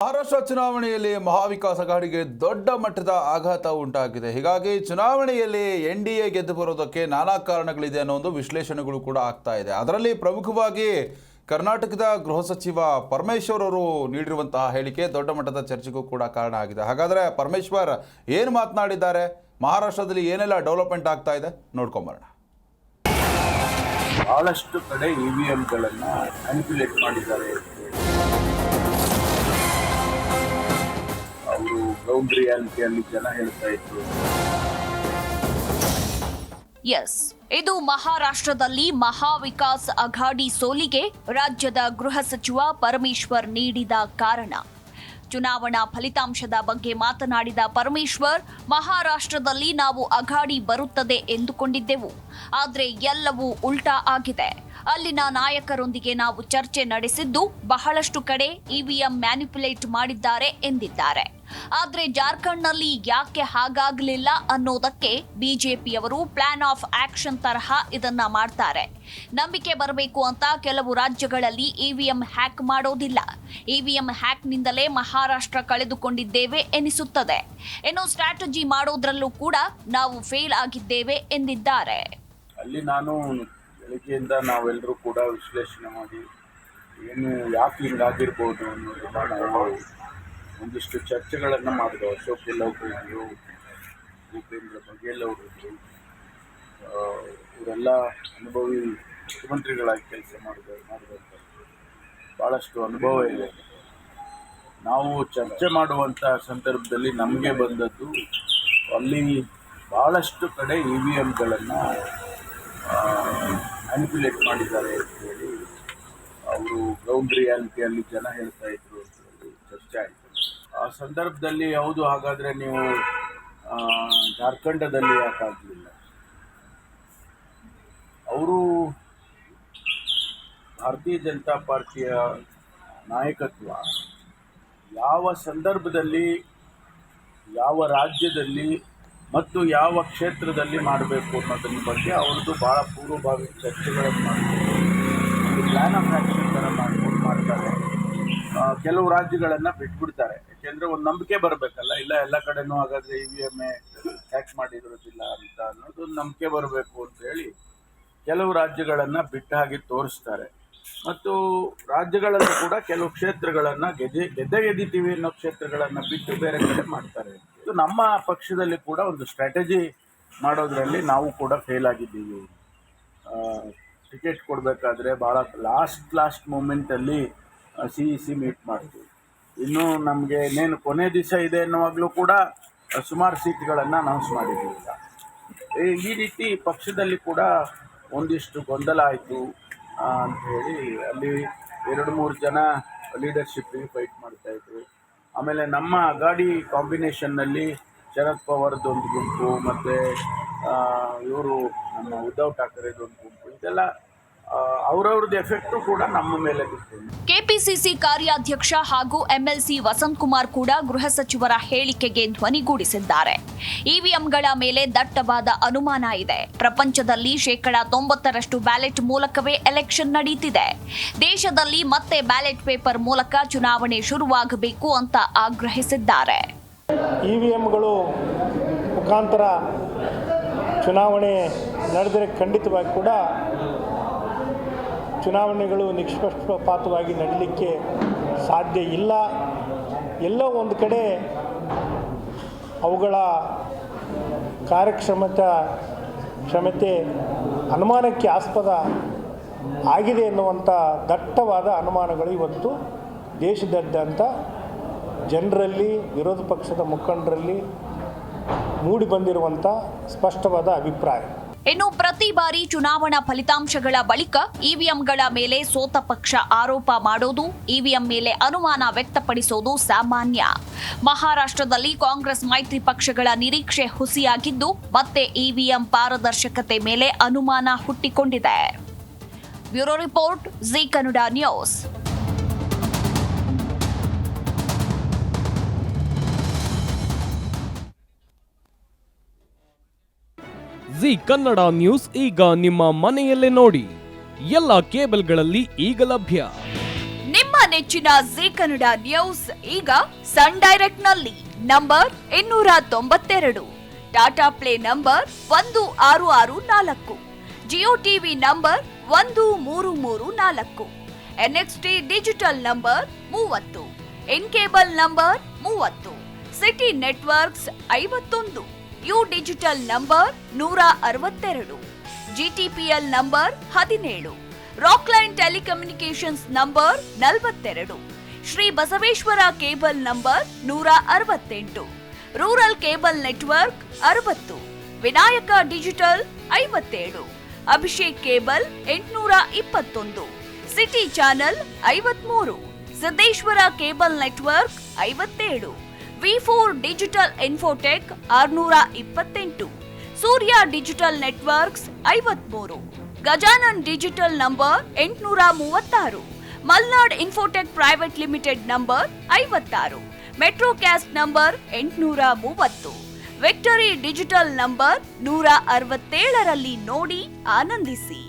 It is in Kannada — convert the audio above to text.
ಮಹಾರಾಷ್ಟ್ರ ಚುನಾವಣೆಯಲ್ಲಿ ಮಹಾವಿಕಾಸ್ ಅಘಾಡಿಗೆ ದೊಡ್ಡ ಮಟ್ಟದ ಆಘಾತ ಉಂಟಾಗಿದೆ. ಹೀಗಾಗಿ ಚುನಾವಣೆಯಲ್ಲಿ ಎನ್ಡಿಎ ಗೆದ್ದು ಬರೋದಕ್ಕೆ ನಾನಾ ಕಾರಣಗಳಿದೆ ಅನ್ನೋ ಒಂದು ವಿಶ್ಲೇಷಣೆಗಳು ಕೂಡ ಆಗ್ತಾ ಇದೆ. ಅದರಲ್ಲಿ ಪ್ರಮುಖವಾಗಿ ಕರ್ನಾಟಕದ ಗೃಹ ಸಚಿವ ಪರಮೇಶ್ವರ್ ಅವರು ನೀಡಿರುವಂತಹ ಹೇಳಿಕೆ ದೊಡ್ಡ ಮಟ್ಟದ ಚರ್ಚೆಗೂ ಕೂಡ ಕಾರಣ ಆಗಿದೆ. ಹಾಗಾದರೆ ಪರಮೇಶ್ವರ್ ಏನು ಮಾತನಾಡಿದ್ದಾರೆ, ಮಹಾರಾಷ್ಟ್ರದಲ್ಲಿ ಏನೆಲ್ಲ ಡೆವಲಪ್ಮೆಂಟ್ ಆಗ್ತಾ ಇದೆ ನೋಡ್ಕೊಂಬರೋಣ. ಬಹಳಷ್ಟು ಕಡೆ ಇವಿಎಂಗಳನ್ನು ಮ್ಯಾನಿಪ್ಯುಲೇಟ್ ಮಾಡಿದ್ದಾರೆ. ಅವರು ಗ್ರೌಂಡ್ ರಿಯಾಲಿಟಿಯಲ್ಲಿ ಜನ ಹೇಳ್ತಾ ಇದ್ರು. ಎಸ್, ಇದು ಮಹಾರಾಷ್ಟ್ರದಲ್ಲಿ ಮಹಾವಿಕಾಸ್ ಅಘಾಡಿ ಸೋಲಿಗೆ ರಾಜ್ಯದ ಗೃಹ ಸಚಿವ ಪರಮೇಶ್ವರ್ ನೀಡಿದ ಕಾರಣ. ಚುನಾವಣಾ ಫಲಿತಾಂಶದ ಬಗ್ಗೆ ಮಾತನಾಡಿದ ಪರಮೇಶ್ವರ್, ಮಹಾರಾಷ್ಟ್ರದಲ್ಲಿ ನಾವು ಅಘಾಡಿ ಬರುತ್ತದೆ ಎಂದುಕೊಂಡಿದ್ದೆವು, ಆದರೆ ಎಲ್ಲವೂ ಉಲ್ಟಾ ಆಗಿದೆ. ಅಲ್ಲಿನ ನಾಯಕರೊಂದಿಗೆ ನಾವು ಚರ್ಚೆ ನಡೆಸಿದ್ದು ಬಹಳಷ್ಟು ಕಡೆ ಇವಿಎಂ ಮ್ಯಾನಿಪ್ಯುಲೇಟ್ ಮಾಡಿದ್ದಾರೆ ಎಂದಿದ್ದಾರೆ. ಆದ್ರೆ ಜಾರ್ಖಂಡ್ನಲ್ಲಿ ಯಾಕೆ ಹಾಗಾಗಲಿಲ್ಲ ಅನ್ನೋದಕ್ಕೆ ಬಿಜೆಪಿಯವರು ಪ್ಲಾನ್ ಆಫ್ ಆಕ್ಷನ್ ತರಹ ಇದನ್ನ ಮಾಡ್ತಾರೆ. ನಂಬಿಕೆ ಬರಬೇಕು ಅಂತ ಕೆಲವು ರಾಜ್ಯಗಳಲ್ಲಿ ಇವಿಎಂ ಹ್ಯಾಕ್ ಮಾಡೋದಿಲ್ಲ. ಇವಿಎಂ ಹ್ಯಾಕ್ನಿಂದಲೇ ಮಹಾರಾಷ್ಟ್ರ ಕಳೆದುಕೊಂಡಿದ್ದೇವೆ ಎನಿಸುತ್ತದೆ. ಇನ್ನು ಸ್ಟ್ರಾಟಜಿ ಮಾಡೋದ್ರಲ್ಲೂ ಕೂಡ ನಾವು ಫೇಲ್ ಆಗಿದ್ದೇವೆ ಎಂದಿದ್ದಾರೆ. ಅಲ್ಲಿ ನಾನು ಬೆಳಗ್ಗೆಯಿಂದ ನಾವೆಲ್ಲರೂ ಕೂಡ ವಿಶ್ಲೇಷಣೆ ಮಾಡಿ ಏನು ಯಾಕೆ ಹಿಂಗಾಗಿರ್ಬೋದು ಅನ್ನೋದನ್ನ ನಾವು ಒಂದಿಷ್ಟು ಚರ್ಚೆಗಳನ್ನು ಮಾಡಿದೆವು. ಅಶೋಕ್ ಗೆಹ್ಲೋಟ್ ಅವರು, ಭೂಪೇಂದ್ರ ಬಘೇಲ್ ಅವರು, ಇವರೆಲ್ಲ ಅನುಭವಿ ಮುಖ್ಯಮಂತ್ರಿಗಳಾಗಿ ಕೆಲಸ ಮಾಡಿದಂಥ ಭಾಳಷ್ಟು ಅನುಭವ ಇದೆ. ನಾವು ಚರ್ಚೆ ಮಾಡುವಂಥ ಸಂದರ್ಭದಲ್ಲಿ ನಮಗೆ ಬಂದದ್ದು ಅಲ್ಲಿ ಭಾಳಷ್ಟು ಕಡೆ ಇವಿಎಂಗಳನ್ನು ಮ್ಯಾನಿಪ್ಯುಲೇಟ್ ಮಾಡಿದ್ದಾರೆ ಅಂತೇಳಿ ಅವರು ಗ್ರೌಂಡ್ ರಿಯಾಲಿಟಿಯಲ್ಲಿ ಜನ ಹೇಳ್ತಾ ಇದ್ರು ಅಂತೇಳಿ ಚರ್ಚೆ ಆಯಿತು. ಆ ಸಂದರ್ಭದಲ್ಲಿ ಹೌದು, ಹಾಗಾದರೆ ನೀವು ಜಾರ್ಖಂಡದಲ್ಲಿ ಯಾಕಾಗಲಿಲ್ಲ? ಅವರು ಭಾರತೀಯ ಜನತಾ ಪಾರ್ಟಿಯ ನಾಯಕತ್ವ ಯಾವ ಸಂದರ್ಭದಲ್ಲಿ, ಯಾವ ರಾಜ್ಯದಲ್ಲಿ ಮತ್ತು ಯಾವ ಕ್ಷೇತ್ರದಲ್ಲಿ ಮಾಡಬೇಕು ಅನ್ನೋದ್ರ ಬಗ್ಗೆ ಅವ್ರದ್ದು ಭಾಳ ಪೂರ್ವಭಾವಿ ಚರ್ಚೆಗಳನ್ನು ಮಾಡ್ತಾರೆ. ಒಂದು ಪ್ಲ್ಯಾನ್ ಆಫ್ ಆ್ಯಕ್ಷನ್ ಥರ ಮಾಡ್ತಾರೆ. ಕೆಲವು ರಾಜ್ಯಗಳನ್ನು ಬಿಟ್ಬಿಡ್ತಾರೆ. ಯಾಕೆಂದರೆ ಒಂದು ನಂಬಿಕೆ ಬರಬೇಕಲ್ಲ, ಇಲ್ಲ ಎಲ್ಲ ಕಡೆನೂ ಹಾಗಾದರೆ ಇವಿಎಂ ಹ್ಯಾಕ್ ಮಾಡಿರೋದಿಲ್ಲ ಅಂತ ಅನ್ನೋದು ನಂಬಿಕೆ ಬರಬೇಕು ಅಂತೇಳಿ ಕೆಲವು ರಾಜ್ಯಗಳನ್ನು ಬಿಟ್ಟ ಹಾಗೆ ತೋರಿಸ್ತಾರೆ. ಮತ್ತು ರಾಜ್ಯಗಳಲ್ಲೂ ಕೂಡ ಕೆಲವು ಕ್ಷೇತ್ರಗಳನ್ನು ಗೆದ್ದಿತೀವಿ ಅನ್ನೋ ಕ್ಷೇತ್ರಗಳನ್ನು ಬಿಟ್ಟು ಬೇರೆ ಕಡೆ ಮಾಡ್ತಾರೆ. ಇದು ನಮ್ಮ ಪಕ್ಷದಲ್ಲಿ ಕೂಡ ಒಂದು ಸ್ಟ್ರಾಟಜಿ ಮಾಡೋದರಲ್ಲಿ ನಾವು ಕೂಡ ಫೇಲ್ ಆಗಿದ್ದೀವಿ. ಟಿಕೆಟ್ ಕೊಡಬೇಕಾದ್ರೆ ಭಾಳ ಲಾಸ್ಟ್ ಮೂಮೆಂಟಲ್ಲಿ ಸಿ ಮೀಟ್ ಮಾಡ್ತೀವಿ. ಇನ್ನೂ ನಮಗೆ ಇನ್ನೇನು ಕೊನೆ ದಿವಸ ಇದೆ ಅನ್ನುವಾಗಲೂ ಕೂಡ ಸುಮಾರು ಸೀಟ್ಗಳನ್ನು ಅನೌನ್ಸ್ ಮಾಡಿದ್ದೀವಿಲ್ಲ. ಈ ರೀತಿ ಪಕ್ಷದಲ್ಲಿ ಕೂಡ ಒಂದಿಷ್ಟು ಗೊಂದಲ ಆಯಿತು ಅಂಥೇಳಿ ಅಲ್ಲಿ 2-3 ಜನ ಲೀಡರ್ಶಿಪ್ಪಿಗೆ ಫೈಟ್ ಮಾಡ್ತಾಯಿದ್ರು. ಆಮೇಲೆ ನಮ್ಮ ಅಘಾಡಿ ಕಾಂಬಿನೇಷನ್ನಲ್ಲಿ ಶರದ್ ಪವಾರ್ದೊಂದು ಗುಂಪು ಮತ್ತು ಇವರು ನಮ್ಮ ಉದ್ಧವ್ ಠಾಕರೆದೊಂದು ಗುಂಪು, ಇದೆಲ್ಲ ಅವರವ್ರದ್ದು ಎಫೆಕ್ಟು ಕೂಡ ನಮ್ಮ ಮೇಲೆ ಬಿತ್ತು. ಕೆಪಿಸಿಸಿ ಕಾರ್ಯಾಧ್ಯಕ್ಷ ಹಾಗೂ ಎಂಎಲ್ಸಿ ವಸಂತ್ ಕುಮಾರ್ ಕೂಡ ಗೃಹ ಸಚಿವರ ಹೇಳಿಕೆಗೆ ಧ್ವನಿಗೂಡಿಸಿದ್ದಾರೆ. ಇವಿಎಂಗಳ ಮೇಲೆ ದಟ್ಟವಾದ ಅನುಮಾನ ಇದೆ. ಪ್ರಪಂಚದಲ್ಲಿ 90% ಬ್ಯಾಲೆಟ್ ಮೂಲಕವೇ ಎಲೆಕ್ಷನ್ ನಡೀತಿದೆ. ದೇಶದಲ್ಲಿ ಮತ್ತೆ ಬ್ಯಾಲೆಟ್ ಪೇಪರ್ ಮೂಲಕ ಚುನಾವಣೆ ಶುರುವಾಗಬೇಕು ಅಂತ ಆಗ್ರಹಿಸಿದ್ದಾರೆ. ಇವಿಎಂಗಳು ಮುಖಾಂತರ ಚುನಾವಣೆ ನಡೆದರೆ ಖಂಡಿತವಾಗಿ ಕೂಡ ಚುನಾವಣೆಗಳು ನಿಷ್ಪಕ್ಷಪಾತವಾಗಿ ನಡೀಲಿಕ್ಕೆ ಸಾಧ್ಯ ಇಲ್ಲ. ಎಲ್ಲೋ ಒಂದು ಕಡೆ ಅವುಗಳ ಕಾರ್ಯಕ್ಷಮತೆ ಅನುಮಾನಕ್ಕೆ ಆಸ್ಪದ ಆಗಿದೆ ಎನ್ನುವಂಥ ದಟ್ಟವಾದ ಅನುಮಾನಗಳು ಇವತ್ತು ದೇಶದಾದ್ಯಂತ ಜನರಲ್ಲಿ, ವಿರೋಧ ಪಕ್ಷದ ಮುಖಂಡರಲ್ಲಿ ಮೂಡಿ ಬಂದಿರುವಂಥ ಸ್ಪಷ್ಟವಾದ ಅಭಿಪ್ರಾಯ. ಇನ್ನು ಪ್ರತಿ ಬಾರಿ ಚುನಾವಣಾ ಫಲಿತಾಂಶಗಳ ಬಳಿಕ ಇವಿಎಂಗಳ ಮೇಲೆ ಸೋತ ಪಕ್ಷ ಆರೋಪ ಮಾಡೋದು, ಇವಿಎಂ ಮೇಲೆ ಅನುಮಾನ ವ್ಯಕ್ತಪಡಿಸೋದು ಸಾಮಾನ್ಯ. ಮಹಾರಾಷ್ಟ್ರದಲ್ಲಿ ಕಾಂಗ್ರೆಸ್ ಮೈತ್ರಿ ಪಕ್ಷಗಳ ನಿರೀಕ್ಷೆ ಹುಸಿಯಾಗಿದ್ದು ಮತ್ತೆ ಇವಿಎಂ ಪಾರದರ್ಶಕತೆ ಮೇಲೆ ಅನುಮಾನ ಹುಟ್ಟಿಕೊಂಡಿದೆ. Bureau report, G Kannada news. G Kannada news ಈಗ ನಿಮ್ಮ ಮನೆಯಲ್ಲೇ ನೋಡಿ. ಎಲ್ಲ ಕೇಬಲ್ಗಳಲ್ಲಿ ಈಗ ಲಭ್ಯ. ನಿಮ್ಮ ನೆಚ್ಚಿನ ಜೀ ಕನ್ನಡ ನ್ಯೂಸ್ ಈಗ ಸನ್ ಡೈರೆಕ್ಟ್ ನಲ್ಲಿ number 292, Tata play number 1664, Jio TV number 1334, NXT digital number 30, in cable number 30, city networks 51, U digital number 162, GTPL number 17, Rockline telecommunications number 42, Shri Basaveshwara cable number 168, rural cable network 60, Vinayaka digital 57, Abhishek cable 821, city channel 53, Siddeshwara cable network 57, V4 digital Infotech 628, Surya digital networks 53, Gajanan digital number 836, Malnad Infotech private limited number 56, Metrocast number 830, victory digital number 167ರಲ್ಲಿ ನೋಡಿ ಆನಂದಿಸಿ.